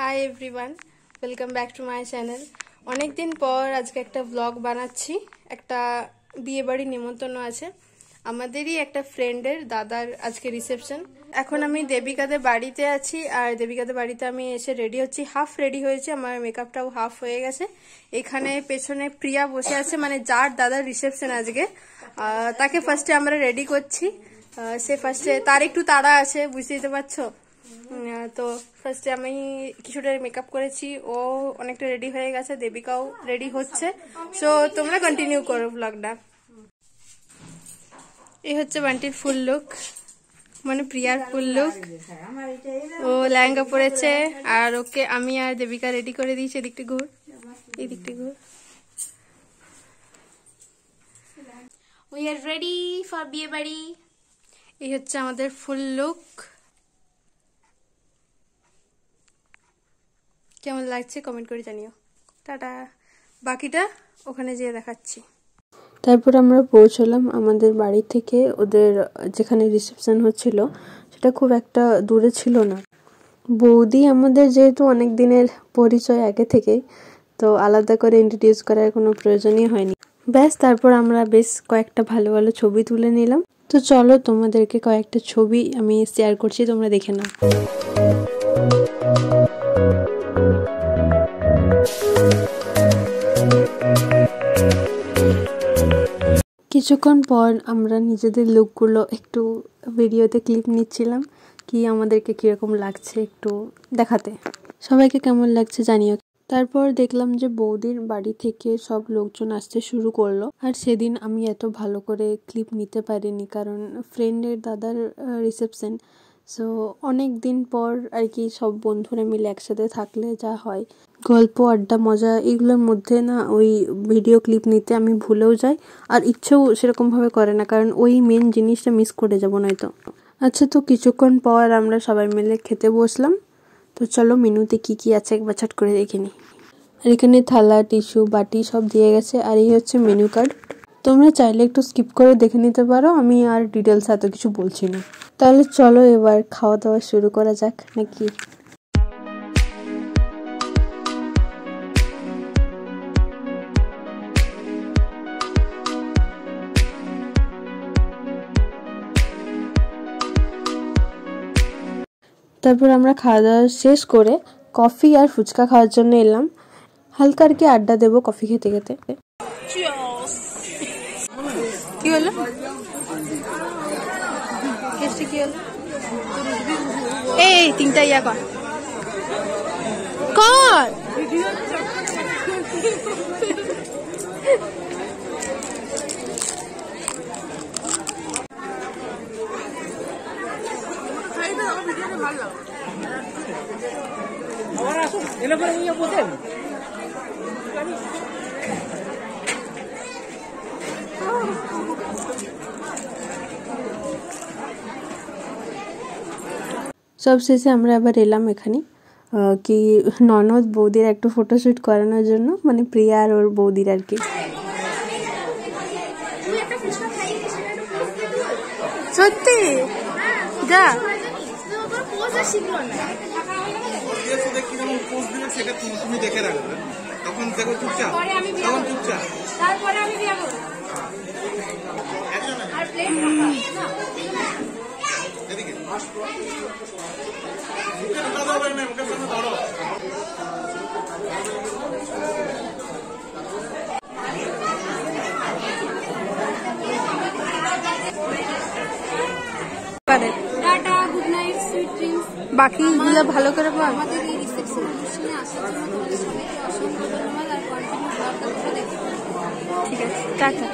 Hi everyone, welcome back to my channel. অনেক দিন পর আজকে একটা ব্লগ বানাচ্ছি। একটা বিয়ে বাড়ির নিমন্ত্রণ আছে, আমাদেরই একটা ফ্রেন্ডের দাদার আজকে রিসেপশন। এখন আমি দেবিকাদের বাড়িতে আছি, আর দেবিকাদের বাড়িতে আমি এসে রেডি হচ্ছি। হাফ রেডি হয়েছে, আমার মেকআপটাও হাফ হয়ে গেছে। এখানে পেছনে প্রিয়া বসে আছে, মানে যার দাদার রিসেপশন আজকে, তাকে ফার্স্টে আমরা রেডি করছি। সে ফার্স্টে, তার একটু তাড়া আছে, বুঝতে পারছো। তো ফার্স্টে আমি কিছুটা মেকআপ করেছি, ও অনেকটা রেডি হয়ে গেছে, দেবিকাও রেডি হচ্ছে। সো তোমরা কন্টিনিউ করো ব্লগটা। এই হচ্ছে বান্টির ফুল লুক, মানে প্রিয়ার ফুল লুক। ও লেহেঙ্গা পরেছে, আর ওকে আমি আর দেবিকা রেডি করে দিয়েছি। এদিকটা ঘুর, এই দিকটা ঘুর। We are ready for বিয়ে বাড়ি। এই হচ্ছে আমাদের ফুল লুক। কেমন লাগছে কমেন্ট করে জানিও। টাটা, বাকিটা ওখানে যেয়ে দেখাচ্ছি। তারপর আমরা পৌঁছলাম আমাদের বাড়ি থেকে। ওদের যেখানে রিসেপশন হচ্ছিল সেটা খুব একটা দূরে ছিল না। বৌদি আমাদের যেহেতু অনেক দিনের পরিচয় আগে থেকেই, তো আলাদা করে ইন্ট্রোডিউস করার কোনো প্রয়োজনই হয়নি। ব্যাস, তারপর আমরা বেশ কয়েকটা ভালো ভালো ছবি তুলে নিলাম। তো চলো তোমাদেরকে কয়েকটা ছবি আমি শেয়ার করছি, তোমরা দেখে নাও। কিছুক্ষণ পর আমরা নিজেদের লুকগুলো একটু ভিডিওতে ক্লিপ নিচ্ছিলাম, কি আমাদেরকে কিরকম লাগছে একটু দেখাতে। সবাইকে কেমন লাগছে জানিও। তারপর দেখলাম যে বৌদির বাড়ি থেকে সব লোকজন আসতে শুরু করলো। আর সেদিন আমি এত ভালো করে ক্লিপ নিতে পারিনি, কারণ ফ্রেন্ডের দাদার রিসেপশন। সো অনেক দিন পর আর কি সব বন্ধুরা মিলে একসাথে থাকলে যা হয়, গল্প আড্ডা মজা, এগুলোর মধ্যে না ওই ভিডিও ক্লিপ নিতে আমি ভুলেও যাই, আর ইচ্ছেও সেরকমভাবে করে না, কারণ ওই মেন জিনিসটা মিস করে যাবো নয়তো। আচ্ছা, তো কিছুক্ষণ পর আমরা সবাই মিলে খেতে বসলাম। তো চলো মেনুতে কি কি আছে একবার চট করে দেখে নিই। আর এখানে থালা, টিস্যু, বাটি সব দিয়ে গেছে, আর এই হচ্ছে মেনু কার্ড। তোমরা চাইলে একটু স্কিপ করে দেখে নিতে পারো, আমি আর ডিটেলস এত কিছু বলছি না। তাহলে চলো এবার খাওয়া দাওয়া শুরু করা যাক নাকি। তারপর আমরা খাওয়া দাওয়া শেষ করে কফি আর ফুচকা খাওয়ার জন্য এলাম। হালকা আর কি আড্ডা দেবো কফি খেতে খেতে। কি হলো? কি হলো? এই তিনটা ইয়া কর কর। সব শেষে আমরা আবার এলাম এখানে কি ননদ বৌদির একটু ফটোশুট করানোর জন্য, মানে প্রিয়া আর ওর বৌদির আর কি। সত্যি যা তুমি দেখে রাখবে, তখন দেখো চুপচাপ, তখন চুপচাপ। তারপরে আমি যাবো। এদিকে আসবো। ওকে ধরো না, ওকে ধরো। Tata, good night, sweet dreams. বাকিগুলো ভালো করে বল। আমাদের এই রিসেপশন অনুষ্ঠানে আসার জন্য তোমাদের সবাইকে অসংখ্য ধন্যবাদ, আর কন্টিনিউ ব্লগটা দেখো। ঠিক আছে, টাটা।